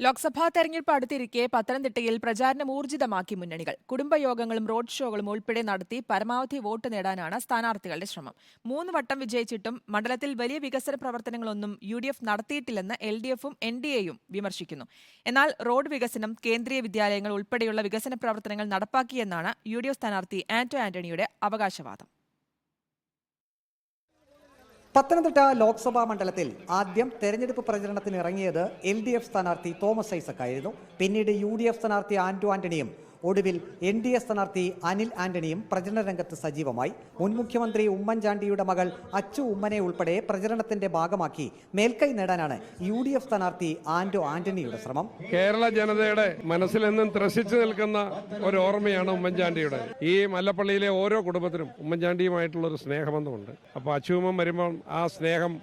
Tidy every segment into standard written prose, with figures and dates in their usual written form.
ലോക്സഭാ തെരഞ്ഞെടുപ്പ് അടുത്തിരിക്കെ പത്തനംതിട്ടയിൽ പ്രചാരണം ഊർജിതമാക്കി മുന്നണികൾ. കുടുംബയോഗങ്ങളും റോഡ് ഷോകളും ഉൾപ്പെടെ നടത്തി പരമാവധി വോട്ട് നേടാനാണ് സ്ഥാനാർത്ഥികളുടെ ശ്രമം. 3 വട്ടം വിജയിച്ചിട്ടും മണ്ഡലത്തിൽ വലിയ വികസന പ്രവർത്തനങ്ങളൊന്നും UDF നടത്തിയിട്ടില്ലെന്ന് LDFും NDAയും വിമർശിക്കുന്നു. എന്നാൽ റോഡ് വികസനം, കേന്ദ്രീയ വിദ്യാലയങ്ങൾ ഉൾപ്പെടെയുള്ള വികസന പ്രവർത്തനങ്ങൾ നടപ്പാക്കിയെന്നാണ് UDF സ്ഥാനാർത്ഥി ആന്റോ ആന്റണിയുടെ അവകാശവാദം. പത്തനംതിട്ട ലോക്സഭാ മണ്ഡലത്തിൽ ആദ്യം തെരഞ്ഞെടുപ്പ് പ്രചരണത്തിന് ഇറങ്ങിയത് LDF സ്ഥാനാർത്ഥി തോമസ് ഐസക് ആയിരുന്നു. പിന്നീട് UDF സ്ഥാനാർത്ഥി ആന്റോ ആന്റണിയും ഒടുവിൽ NDA സ്ഥാനാർത്ഥി അനിൽ ആന്റണിയും പ്രചരണ രംഗത്ത് സജീവമായി. മുൻ മുഖ്യമന്ത്രി ഉമ്മൻചാണ്ടിയുടെ മകൾ അച്ചു ഉമ്മനെ ഉൾപ്പെടെ പ്രചരണത്തിന്റെ ഭാഗമാക്കി മേൽക്കൈ നേടാനാണ് UDF സ്ഥാനാർത്ഥി ആന്റോ ആന്റണിയുടെ ശ്രമം. കേരള ജനതയുടെ മനസ്സിലെന്നും ത്രസിച്ചു നിൽക്കുന്ന ഒരു ഓർമ്മയാണ് ഉമ്മൻചാണ്ടിയുടെ. ഈ മല്ലപ്പള്ളിയിലെ ഓരോ കുടുംബത്തിനും ഉമ്മൻചാണ്ടിയുമായിട്ടുള്ള ഒരു സ്നേഹബന്ധമുണ്ട്. അപ്പോൾ അച്ചുമ്മൻ വരുമ്പോൾ ആ സ്നേഹം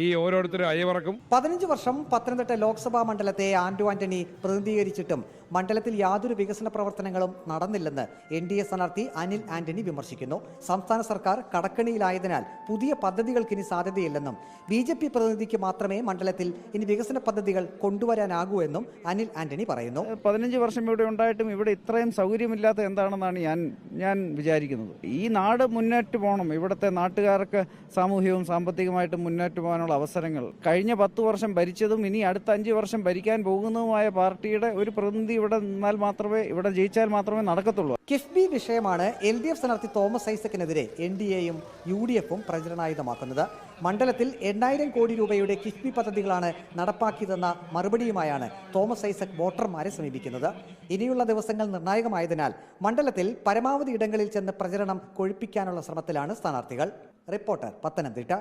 ഈ ഓരോരുത്തരും അയവിറക്കും. 15 വർഷം പത്തനംതിട്ട ലോക്സഭാ മണ്ഡലത്തെ ആന്റോ ആന്റണി പ്രതിനിധീകരിച്ചിട്ടും മണ്ഡലത്തിൽ യാതൊരു വികസന പ്രവർത്തനങ്ങളും നടന്നില്ലെന്ന് NDA സ്ഥാനാർത്ഥി അനിൽ ആന്റണി വിമർശിക്കുന്നു. സംസ്ഥാന സർക്കാർ കടക്കണിയിലായതിനാൽ പുതിയ പദ്ധതികൾക്ക് ഇനി സാധ്യതയില്ലെന്നും BJP പ്രതിനിധിക്ക് മാത്രമേ മണ്ഡലത്തിൽ ഇനി വികസന പദ്ധതികൾ കൊണ്ടുവരാനാകൂ എന്നും അനിൽ ആന്റണി പറയുന്നു. 15 വർഷം ഇവിടെ ഉണ്ടായിട്ടും ഇവിടെ ഇത്രയും സൗകര്യമില്ലാത്ത എന്താണെന്നാണ് ഞാൻ വിചാരിക്കുന്നത്. ഈ നാട് മുന്നേറ്റ് പോകണം. ഇവിടുത്തെ നാട്ടുകാർക്ക് സാമൂഹികവും സാമ്പത്തികമായിട്ടും മുന്നേറ്റ് പോകാനുള്ള അവസരങ്ങൾ കഴിഞ്ഞ 10 വർഷം ഭരിച്ചതും ഇനി അടുത്ത 5 വർഷം ഭരിക്കാൻ പോകുന്നതുമായ പാർട്ടിയുടെ ഒരു പ്രതിനിധി ഇവിടെ ജയിച്ചാൽ മാത്രമേ നടക്കത്തുള്ളൂ. കിഫ്ബി വിഷയമാണ് LDF സ്ഥാനാർത്ഥി തോമസ് ഐസക്കിനെതിരെ NDAയും UDFും പ്രചരണായുധമാക്കുന്നത്. മണ്ഡലത്തിൽ 8000 കോടി രൂപയുടെ കിഫ്ബി പദ്ധതികളാണ് നടപ്പാക്കിയതെന്ന മറുപടിയുമായാണ് തോമസ് ഐസക് വോട്ടർമാരെ സമീപിക്കുന്നത്. ഇനിയുള്ള ദിവസങ്ങൾ നിർണായകമായതിനാൽ മണ്ഡലത്തിൽ പരമാവധി ഇടങ്ങളിൽ ചെന്ന് പ്രചരണം കൊഴുപ്പിക്കാനുള്ള ശ്രമത്തിലാണ് സ്ഥാനാർത്ഥികൾ. റിപ്പോർട്ടർ, പത്തനംതിട്ട.